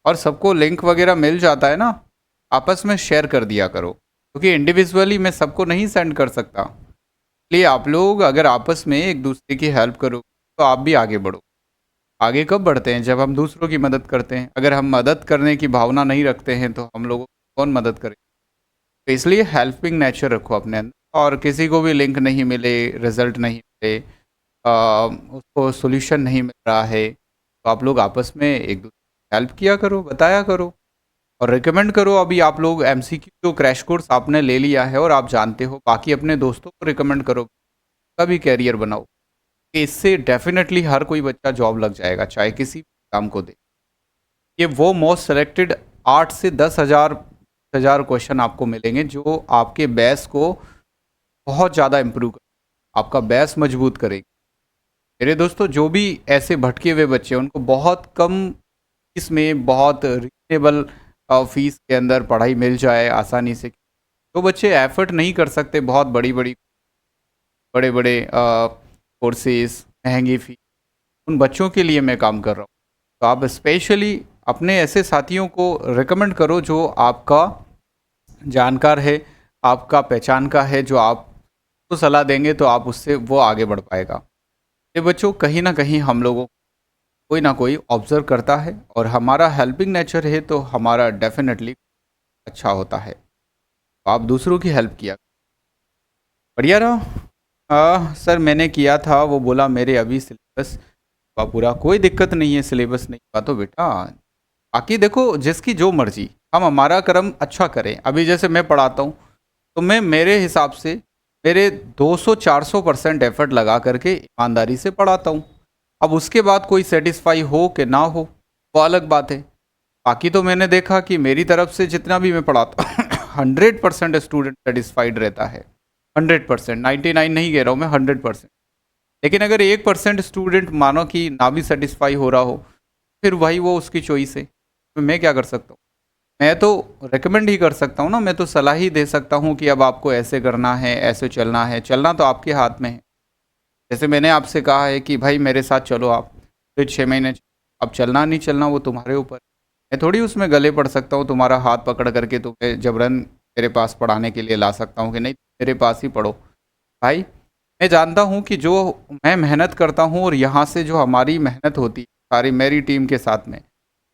और सबको लिंक वगैरह मिल जाता है ना, आपस में शेयर कर दिया करो, क्योंकि इंडिविजुअली मैं सबको नहीं सेंड कर सकता। इसलिए आप लोग अगर आपस में एक दूसरे की हेल्प करो तो आप भी आगे बढ़ो। आगे कब बढ़ते हैं? जब हम दूसरों की मदद करते हैं। अगर हम मदद करने की भावना नहीं रखते हैं तो हम लोगों को कौन मदद करे? तो इसलिए हेल्पिंग नेचर रखो अपने अंदर, और किसी को भी लिंक नहीं मिले, रिजल्ट नहीं मिले, उसको सॉल्यूशन नहीं मिल रहा है, तो आप लोग आपस में एक दूसरे की हेल्प किया करो, बताया करो और रिकमेंड करो। अभी आप लोग एमसीक्यू जो क्रैश कोर्स आपने ले लिया है और आप जानते हो, बाकी अपने दोस्तों को रिकमेंड करो, का भी कैरियर बनाओ, कि इससे डेफिनेटली हर कोई बच्चा जॉब लग जाएगा, चाहे किसी भी काम को दे। ये वो मोस्ट सेलेक्टेड 8 से 10 हज़ार क्वेश्चन आपको मिलेंगे जो आपके बेस को बहुत ज़्यादा इम्प्रूव कर, आपका बेस मजबूत करेगी। मेरे दोस्तों, जो भी ऐसे भटके हुए बच्चे हैं उनको बहुत कम फीस में, बहुत रीजनेबल फीस के अंदर पढ़ाई मिल जाए आसानी से। जो बच्चे एफर्ट नहीं कर सकते बहुत बड़ी बड़ी बड़े बड़े कोर्सेज, महंगी फीस, उन बच्चों के लिए मैं काम कर रहा हूँ। तो आप स्पेशली अपने ऐसे साथियों को रिकमेंड करो जो आपका जानकार है, आपका पहचान का है, जो आपको सलाह देंगे तो आप उससे वो आगे बढ़ पाएगा। ये बच्चों, कहीं ना कहीं हम लोगों को कोई ना कोई ऑब्जर्व करता है, और हमारा हेल्पिंग नेचर है तो हमारा डेफिनेटली अच्छा होता है। तो आप दूसरों की हेल्प किया, बढ़िया रहा। सर मैंने किया था, वो बोला मेरे अभी सिलेबस हुआ पूरा। कोई दिक्कत नहीं है, सिलेबस नहीं हुआ तो बेटा बाकी देखो, जिसकी जो मर्जी, हम हमारा कर्म अच्छा करें। अभी जैसे मैं पढ़ाता हूँ तो मैं मेरे हिसाब से मेरे 200-400% एफर्ट लगा करके ईमानदारी से पढ़ाता हूँ। अब उसके बाद कोई सेटिस्फाई हो कि ना हो, वो अलग बात है। बाकी तो मैंने देखा कि मेरी तरफ से जितना भी मैं पढ़ाता हूँ 100% स्टूडेंट सेटिस्फाइड रहता है। 100%, 99 नहीं कह रहा हूँ मैं, 100%। लेकिन अगर 1% स्टूडेंट मानो कि ना भी सेटिस्फाई हो रहा हो, फिर भाई वो उसकी चॉइस है, तो मैं क्या कर सकता हूँ? मैं तो रिकमेंड ही कर सकता हूँ ना, मैं तो सलाह ही दे सकता हूँ कि अब आपको ऐसे करना है, ऐसे चलना है। चलना तो आपके हाथ में है। जैसे मैंने आपसे कहा है कि भाई मेरे साथ चलो आप, तो 6 महीने, अब चलना नहीं चलना वो तुम्हारे ऊपर। मैं थोड़ी उसमें गले पड़ सकता हूँ, तुम्हारा हाथ पकड़ करके तुम्हें जबरन मेरे पास पढ़ाने के लिए ला सकता हूँ कि नहीं मेरे पास ही पढ़ो। भाई मैं जानता हूँ कि जो मैं मेहनत करता हूँ और यहाँ से जो हमारी मेहनत होती है सारी मेरी टीम के साथ में,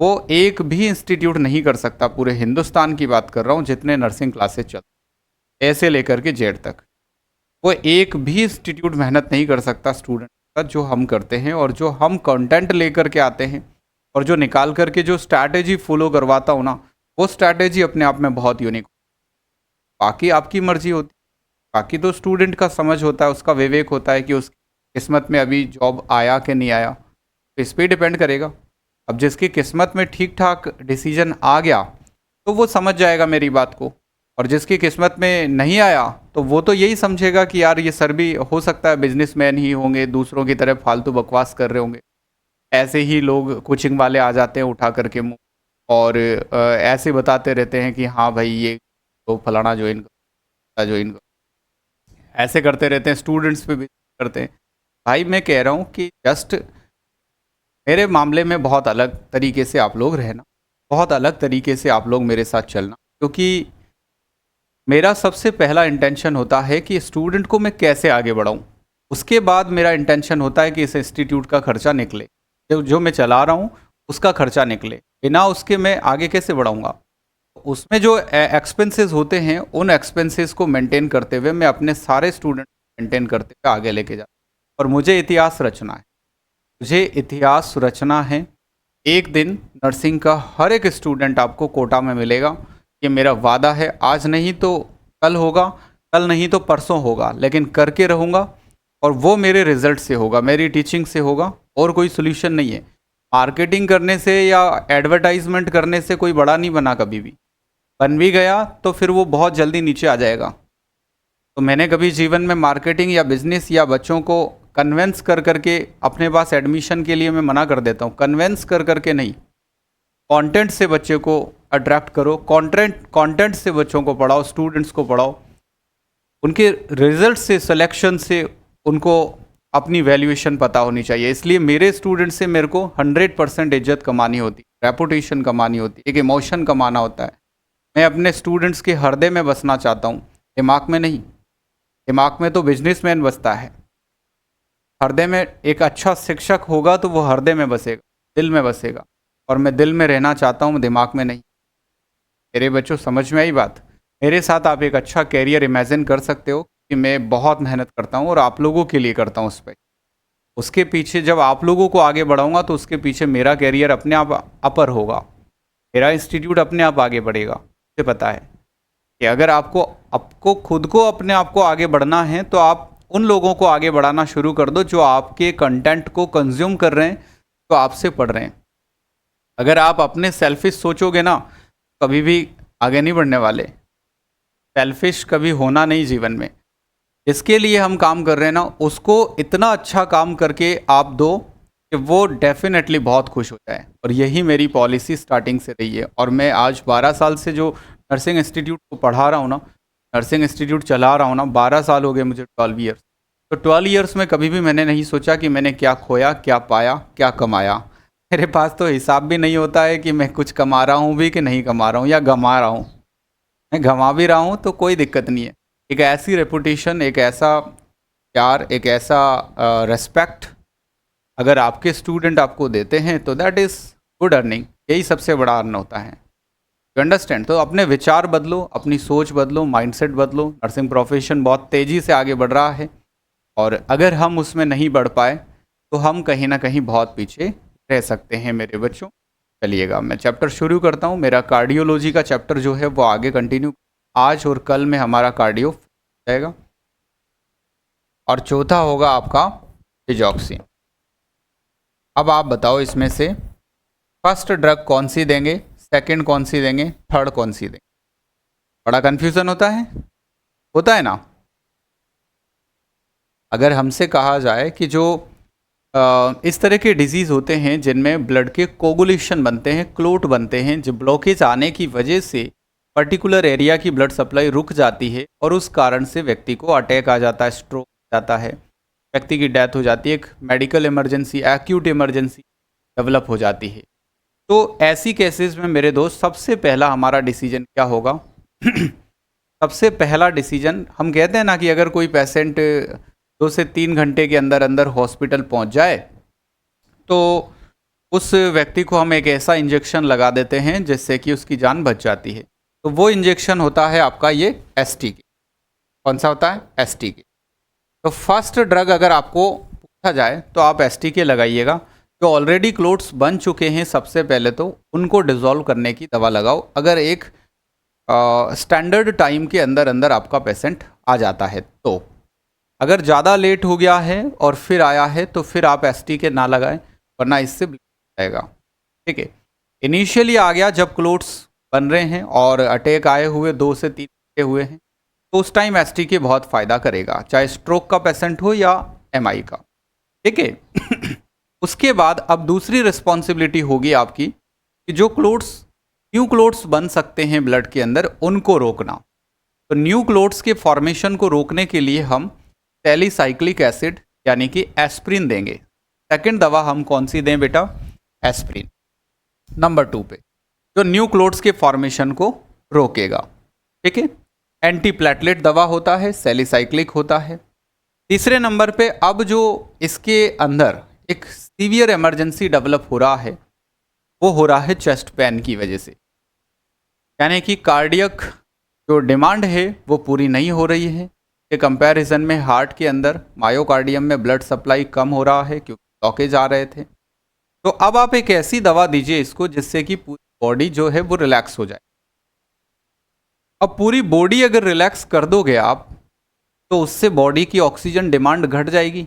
वो एक भी इंस्टीट्यूट नहीं कर सकता। पूरे हिंदुस्तान की बात कर रहा हूँ, जितने नर्सिंग क्लासेस चल, ऐसे लेकर के जेड तक, वो एक भी इंस्टीट्यूट मेहनत नहीं कर सकता स्टूडेंट का जो हम करते हैं। और जो हम कंटेंट लेकर के आते हैं और जो निकाल करके जो स्ट्रैटेजी फॉलो करवाता हूँ ना, वो स्ट्रैटेजी अपने आप में बहुत यूनिक। बाकी आपकी मर्जी होती, बाकी तो स्टूडेंट का समझ होता है, उसका विवेक होता है कि उसकी किस्मत में अभी जॉब आया कि नहीं आया, तो इस पर डिपेंड करेगा। अब जिसकी किस्मत में ठीक ठाक डिसीजन आ गया तो वो समझ जाएगा मेरी बात को, और जिसकी किस्मत में नहीं आया तो वो तो यही समझेगा कि यार ये सर भी हो सकता है बिजनेसमैन ही होंगे, दूसरों की तरह फालतू बकवास कर रहे होंगे। ऐसे ही लोग कोचिंग वाले आ जाते हैं उठा करके मुंह, और ऐसे बताते रहते हैं कि हाँ भाई ये तो फलाना ज्वाइन करो, ऐसे करते रहते हैं, स्टूडेंट्स पे भी करते हैं। भाई मैं कह रहा हूँ कि जस्ट मेरे मामले में बहुत अलग तरीके से आप लोग रहना, बहुत अलग तरीके से आप लोग मेरे साथ चलना, क्योंकि मेरा सबसे पहला इंटेंशन होता है कि स्टूडेंट को मैं कैसे आगे बढ़ाऊँ। उसके बाद मेरा इंटेंशन होता है कि इस इंस्टीट्यूट का खर्चा निकले, जो मैं चला रहा हूँ उसका खर्चा निकले। बिना उसके मैं आगे कैसे बढ़ाऊँगा? उसमें जो एक्सपेंसेस होते हैं, उन एक्सपेंसेस को मेंटेन करते हुए मैं अपने सारे स्टूडेंट मेंटेन करते हुए आगे लेके जा, और मुझे इतिहास रचना है, मुझे इतिहास रचना है। एक दिन नर्सिंग का हर एक स्टूडेंट आपको कोटा में मिलेगा, ये मेरा वादा है। आज नहीं तो कल होगा, कल नहीं तो परसों होगा, लेकिन करके रहूँगा, और वो मेरे रिजल्ट से होगा, मेरी टीचिंग से होगा, और कोई सोल्यूशन नहीं है। मार्केटिंग करने से या एडवर्टाइजमेंट करने से कोई बड़ा नहीं बना, कभी भी बन भी गया तो फिर वो बहुत जल्दी नीचे आ जाएगा। तो मैंने कभी जीवन में मार्केटिंग या बिजनेस या बच्चों को कन्वेंस कर करके, अपने पास एडमिशन के लिए मैं मना कर देता हूँ, कन्वेंस कर करके नहीं, कंटेंट से बच्चे को अट्रैक्ट करो, कंटेंट से बच्चों को पढ़ाओ, स्टूडेंट्स को पढ़ाओ, उनके रिजल्ट से, सिलेक्शन से उनको अपनी वैल्यूएशन पता होनी चाहिए। इसलिए मेरे स्टूडेंट से मेरे को 100% इज्जत कमानी होती, रेपुटेशन कमानी होती, एक इमोशन कमाना होता है। मैं अपने स्टूडेंट्स के हृदय में बसना चाहता हूँ, दिमाग में नहीं। दिमाग में तो बिजनेसमैन बसता है, हृदय में एक अच्छा शिक्षक होगा तो वो हृदय में बसेगा, दिल में बसेगा। और मैं दिल में रहना चाहता हूँ, दिमाग में नहीं। मेरे बच्चों, समझ में आई बात? मेरे साथ आप एक अच्छा कैरियर इमेजिन कर सकते हो कि मैं बहुत मेहनत करता हूँ और आप लोगों के लिए करता हूँ उस पर। उसके पीछे जब आप लोगों को आगे बढ़ाऊंगा तो उसके पीछे मेरा कैरियर अपने आप अपर होगा, मेरा इंस्टीट्यूट अपने आप आगे बढ़ेगा। मुझे पता है कि अगर आपको आपको खुद को अपने आप को आगे बढ़ना है तो आप उन लोगों को आगे बढ़ाना शुरू कर दो जो आपके कंटेंट को कंज्यूम कर रहे हैं, तो आपसे पढ़ रहे हैं। अगर आप अपने सेल्फिश सोचोगे ना, कभी भी आगे नहीं बढ़ने वाले। सेल्फिश कभी होना नहीं जीवन में। इसके लिए हम काम कर रहे हैं ना, उसको इतना अच्छा काम करके आप दो कि वो डेफिनेटली बहुत खुश हो जाए। और यही मेरी पॉलिसी स्टार्टिंग से रही है। और मैं आज 12 साल से जो नर्सिंग इंस्टीट्यूट को पढ़ा रहा हूँ ना, नर्सिंग इंस्टीट्यूट चला रहा हूँ ना, 12 साल हो गए मुझे, 12 ईयर्स। तो 12 ईयर्स में कभी भी मैंने नहीं सोचा कि मैंने क्या खोया, क्या पाया, क्या कमाया। मेरे पास तो हिसाब भी नहीं होता है कि मैं कुछ कमा रहा हूँ भी कि नहीं कमा रहा हूँ, या गंवा रहा हूँ। मैं गंवा भी रहा हूँ तो कोई दिक्कत नहीं है। एक ऐसी रेपुटेशन, एक ऐसा प्यार, एक ऐसा रेस्पेक्ट अगर आपके स्टूडेंट आपको देते हैं तो दैट इज़ गुड अर्निंग। यही सबसे बड़ा अर्न होता है। You understand? तो अपने विचार बदलो, अपनी सोच बदलो, माइंडसेट बदलो। नर्सिंग प्रोफेशन बहुत तेज़ी से आगे बढ़ रहा है और अगर हम उसमें नहीं बढ़ पाए तो हम कहीं ना कहीं बहुत पीछे रह सकते हैं मेरे बच्चों। चलिएगा, मैं चैप्टर शुरू करता हूँ। मेरा कार्डियोलॉजी का चैप्टर जो है वो आगे कंटिन्यू, आज और कल में हमारा कार्डियो जाएगा। और चौथा होगा आपका डिजॉक्सी। अब आप बताओ इसमें से फर्स्ट ड्रग कौन सी देंगे, सेकंड कौन सी देंगे, थर्ड कौन सी देंगे? बड़ा कन्फ्यूज़न होता है ना। अगर हमसे कहा जाए कि जो इस तरह के डिजीज़ होते हैं जिनमें ब्लड के कोगुलेशन बनते हैं, क्लोट बनते हैं, जो ब्लॉकेज आने की वजह से पर्टिकुलर एरिया की ब्लड सप्लाई रुक जाती है और उस कारण से व्यक्ति को अटैक आ जाता है, स्ट्रोक आ जाता है, व्यक्ति की डेथ हो जाती है, एक medical emergency, acute emergency develop हो जाती है। तो ऐसी केसेस में मेरे दोस्त सबसे पहला हमारा डिसीजन क्या होगा? सबसे पहला डिसीजन, हम कहते हैं ना कि अगर कोई पेशेंट 2 से 3 घंटे के अंदर अंदर हॉस्पिटल पहुंच जाए तो उस व्यक्ति को हम एक ऐसा इंजेक्शन लगा देते हैं जिससे कि उसकी जान बच जाती है। तो वो इंजेक्शन होता है आपका ये STK। कौन सा होता है? STK। तो फर्स्ट ड्रग अगर आपको पूछा जाए तो आप STK लगाइएगा। जो ऑलरेडी क्लोट्स बन चुके हैं सबसे पहले तो उनको डिसॉल्व करने की दवा लगाओ, अगर एक स्टैंडर्ड टाइम के अंदर अंदर आपका पेशेंट आ जाता है तो। अगर ज़्यादा लेट हो गया है और फिर आया है तो फिर आप STK ना लगाएं, वरना इससे ब्लीडिंग आएगा। ठीक है, इनिशियली आ गया जब क्लोट्स बन रहे हैं और अटैक आए हुए 2 से 3 घंटे हुए हैं तो उस टाइम STK बहुत फ़ायदा करेगा, चाहे स्ट्रोक का पेशेंट हो या MI का। ठीक है। उसके बाद अब दूसरी रिस्पॉन्सिबिलिटी होगी आपकी कि जो क्लोट्स, न्यू क्लोट्स बन सकते हैं ब्लड के अंदर, उनको रोकना। तो न्यू क्लोट्स के फॉर्मेशन को रोकने के लिए हम सैलिसाइक्लिक एसिड यानी कि एस्प्रिन देंगे। सेकंड दवा हम कौन सी दें बेटा? एस्प्रिन। नंबर 2 पे जो न्यू क्लोट्स के फॉर्मेशन को रोकेगा। ठीक है, एंटीप्लेटलेट दवा होता है, सैलिसाइक्लिक होता है। तीसरे नंबर पे अब जो इसके अंदर एक सीवियर इमरजेंसी डेवलप हो रहा है वो हो रहा है चेस्ट पेन की वजह से, यानी कि कार्डियक जो डिमांड है वो पूरी नहीं हो रही है। के कंपैरिजन में हार्ट के अंदर मायोकार्डियम में ब्लड सप्लाई कम हो रहा है क्योंकि ब्लॉकेज आ रहे थे। तो अब आप एक ऐसी दवा दीजिए इसको जिससे कि पूरी बॉडी जो है वो रिलैक्स हो जाए। अब पूरी बॉडी अगर रिलैक्स कर दोगे आप तो उससे बॉडी की ऑक्सीजन डिमांड घट जाएगी।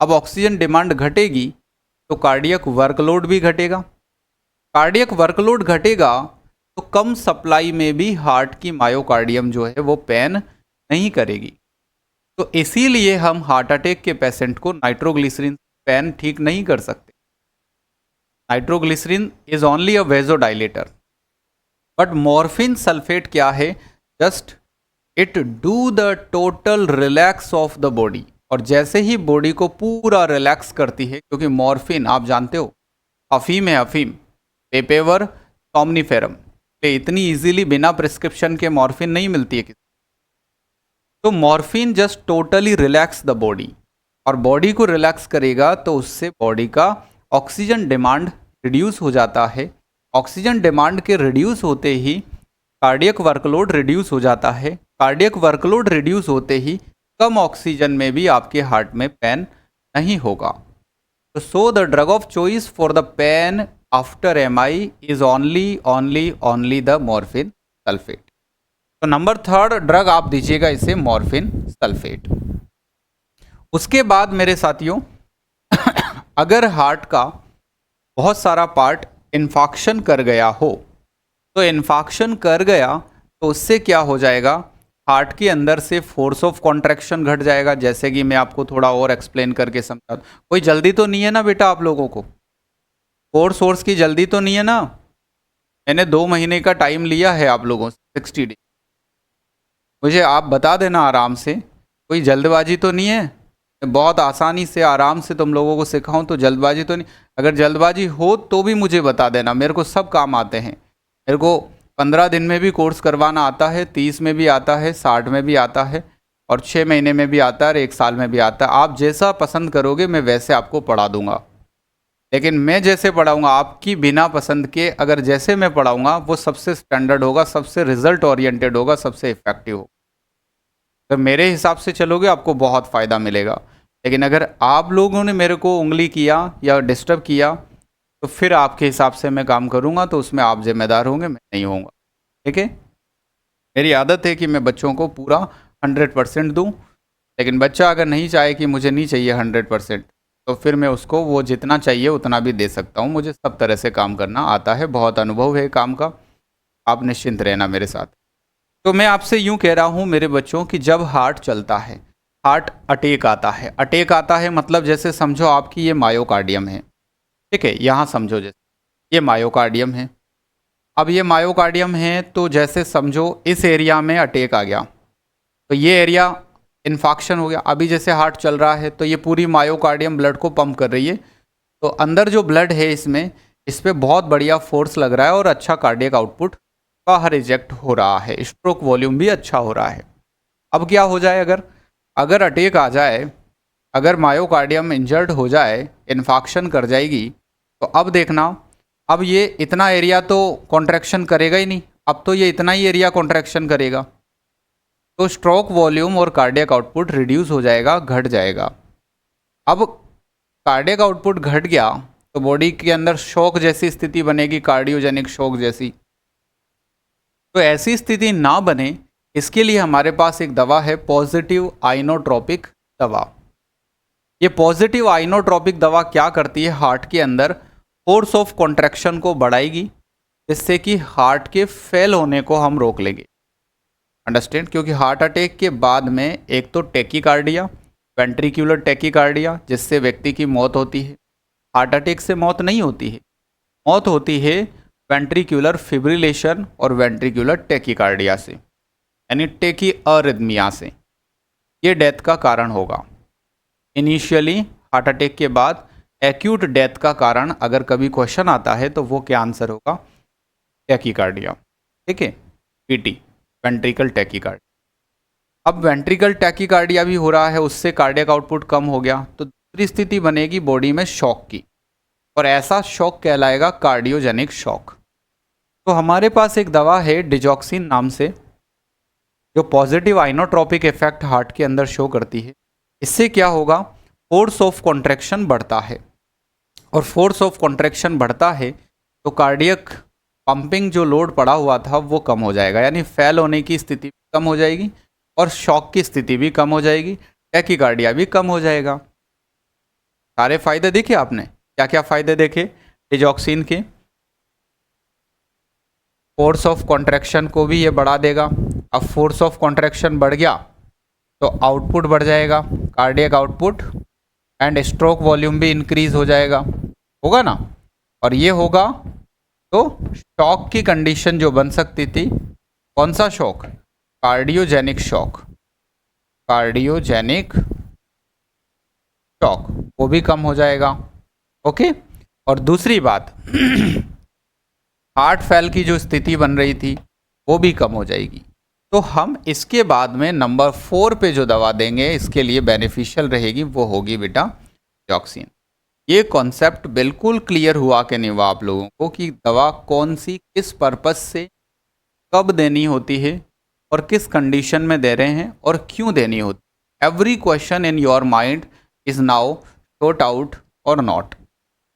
अब ऑक्सीजन डिमांड घटेगी तो कार्डियक वर्कलोड भी घटेगा। कार्डियक वर्कलोड घटेगा तो कम सप्लाई में भी हार्ट की मायोकार्डियम जो है वो पेन नहीं करेगी। तो इसीलिए हम हार्ट अटैक के पेशेंट को नाइट्रोग्लिसरीन पेन ठीक नहीं कर सकते। Nitroglycerin is only a vasodilator, but morphine sulphate क्या है? Just it do the total relax of the body. और जैसे ही बॉडी को पूरा रिलैक्स करती है, क्योंकि मॉर्फिन आप जानते हो अफीम है, अफीम पेपेवर सोमनिफेरम, ये इतनी इजीली बिना प्रिस्क्रिप्शन के मॉर्फिन नहीं मिलती है किसी। तो morphine just totally relax the body, और बॉडी को रिलैक्स करेगा तो उससे बॉडी का ऑक्सीजन डिमांड रिड्यूस हो जाता है। ऑक्सीजन डिमांड के रिड्यूस होते ही कार्डियक वर्कलोड रिड्यूस हो जाता है। कार्डियक वर्कलोड रिड्यूस होते ही कम ऑक्सीजन में भी आपके हार्ट में पेन नहीं होगा। तो so the drug of choice for the pen after MI is only the morphine sulphate. तो नंबर 3 ड्रग आप दीजिएगा इसे मॉर्फिन सल्फेट। उसके बाद मेरे साथियों अगर हार्ट का बहुत सारा पार्ट इन्फाक्शन कर गया हो, तो इन्फाक्शन कर गया तो उससे क्या हो जाएगा, हार्ट के अंदर से फोर्स ऑफ कॉन्ट्रैक्शन घट जाएगा। जैसे कि मैं आपको थोड़ा और एक्सप्लेन करके समझा, कोई जल्दी तो नहीं है ना बेटा आप लोगों को, कोर्स की जल्दी तो नहीं है ना। मैंने 2 महीने का टाइम लिया है आप लोगों से, 60 डे। मुझे आप बता देना आराम से, कोई जल्दबाजी तो नहीं है। बहुत आसानी से आराम से तुम लोगों को सिखाऊं तो जल्दबाजी तो नहीं। अगर जल्दबाजी हो तो भी मुझे बता देना, मेरे को सब काम आते हैं। मेरे को 15 दिन में भी कोर्स करवाना आता है, 30 में भी आता है, 60 में भी आता है, और 6 महीने में भी आता है, और 1 साल में भी आता है। आप जैसा पसंद करोगे मैं वैसे आपको पढ़ा दूंगा, लेकिन मैं जैसे पढ़ाऊँगा आपकी बिना पसंद के, अगर जैसे मैं पढ़ाऊँगा वो सबसे स्टैंडर्ड होगा, सबसे रिजल्ट ओरिएंटेड होगा, सबसे इफेक्टिव होगा। तो मेरे हिसाब से चलोगे आपको बहुत फ़ायदा मिलेगा। लेकिन अगर आप लोगों ने मेरे को उंगली किया या डिस्टर्ब किया तो फिर आपके हिसाब से मैं काम करूँगा, तो उसमें आप जिम्मेदार होंगे, मैं नहीं होऊंगा। ठीक है, मेरी आदत है कि मैं बच्चों को पूरा 100% दूँ, लेकिन बच्चा अगर नहीं चाहे कि मुझे नहीं चाहिए 100%, तो फिर मैं उसको वो जितना चाहिए उतना भी दे सकता हूँ। मुझे सब तरह से काम करना आता है, बहुत अनुभव है काम का, आप निश्चिंत रहना मेरे साथ। तो मैं आपसे यूं कह रहा हूं मेरे बच्चों कि जब हार्ट चलता है, हार्ट अटैक आता है। अटैक आता है मतलब जैसे समझो आपकी ये मायोकार्डियम है, ठीक है, यहाँ समझो जैसे ये मायोकार्डियम है। अब ये मायोकार्डियम है तो जैसे समझो इस एरिया में अटैक आ गया, तो ये एरिया इन्फाक्शन हो गया। अभी जैसे हार्ट चल रहा है तो ये पूरी मायोकार्डियम ब्लड को पंप कर रही है, तो अंदर जो ब्लड है इसमें, इस पर बहुत बढ़िया फोर्स लग रहा है और अच्छा कार्डियक आउटपुट बाहर इजेक्ट हो रहा है, स्ट्रोक वॉल्यूम भी अच्छा हो रहा है। अब क्या हो जाए, अगर अटैक आ जाए, अगर मायोकार्डियम इंजर्ड हो जाए, इन्फाक्शन कर जाएगी, तो अब देखना, अब ये इतना एरिया तो कॉन्ट्रैक्शन करेगा ही नहीं, अब तो ये इतना ही एरिया कॉन्ट्रैक्शन करेगा, तो स्ट्रोक वॉल्यूम और कार्डियक आउटपुट रिड्यूस हो जाएगा, घट जाएगा। अब कार्डियक आउटपुट घट गया तो बॉडी के अंदर शॉक जैसी स्थिति बनेगी, कार्डियोजेनिक शॉक जैसी। तो ऐसी स्थिति ना बने इसके लिए हमारे पास एक दवा है, पॉजिटिव आइनोट्रोपिक दवा। ये पॉजिटिव आइनोट्रोपिक दवा क्या करती है, हार्ट के अंदर फोर्स ऑफ कॉन्ट्रैक्शन को बढ़ाएगी, जिससे कि हार्ट के फेल होने को हम रोक लेंगे। अंडरस्टैंड, क्योंकि हार्ट अटैक के बाद में एक तो टैकीकार्डिया, वेंट्रिकुलर टैकीकार्डिया, जिससे व्यक्ति की मौत होती है। हार्ट अटैक से मौत नहीं होती है, मौत होती है वेंट्रिकुलर फिब्रिलेशन और वेंट्रिकुलर टैकीकार्डिया से, यानी टेकी अरिदमिया से। ये डेथ का कारण होगा। इनिशियली हार्ट अटैक के बाद एक्यूट डेथ का कारण अगर कभी क्वेश्चन आता है तो वो क्या आंसर होगा, टैकीकार्डिया। ठीक है, पीटी, वेंट्रिकल टैकीकार्डिया। अब वेंट्रिकल टैकीकार्डिया भी हो रहा है, उससे कार्डियक आउटपुट कम हो गया, तो दूसरी स्थिति बनेगी बॉडी में शॉक की, और ऐसा शॉक कहलाएगा कार्डियोजेनिक शॉक। तो हमारे पास एक दवा है डिजॉक्सिन नाम से, जो पॉजिटिव आइनोट्रोपिक इफेक्ट हार्ट के अंदर शो करती है। इससे क्या होगा, फोर्स ऑफ कॉन्ट्रैक्शन बढ़ता है, और फोर्स ऑफ कॉन्ट्रैक्शन बढ़ता है तो कार्डियक पंपिंग जो लोड पड़ा हुआ था वो कम हो जाएगा, यानी फेल होने की स्थिति कम हो जाएगी और शॉक की स्थिति भी कम हो जाएगी, टैकीकार्डिया भी कम हो जाएगा। सारे फायदे देखे आपने, क्या क्या फायदे देखे डिजॉक्सिन के। फोर्स ऑफ कॉन्ट्रैक्शन को भी ये बढ़ा देगा। अब फोर्स ऑफ कॉन्ट्रैक्शन बढ़ गया तो आउटपुट बढ़ जाएगा, cardiac output, and stroke volume भी इंक्रीज हो जाएगा, होगा ना। और ये होगा तो शॉक की कंडीशन जो बन सकती थी, कौन सा shock, cardiogenic shock, cardiogenic shock, वो भी कम हो जाएगा। ओके। और दूसरी बात हार्ट फेल की जो स्थिति बन रही थी वो भी कम हो जाएगी। तो हम इसके बाद में नंबर 4 पे जो दवा देंगे इसके लिए बेनिफिशियल रहेगी वो होगी बेटा डिजॉक्सिन। ये कॉन्सेप्ट बिल्कुल क्लियर हुआ कि नहीं हुआ आप लोगों को कि दवा कौन सी किस पर्पस से कब देनी होती है और किस कंडीशन में दे रहे हैं और क्यों देनी होती है। Every question in your mind is now sort out और नॉट।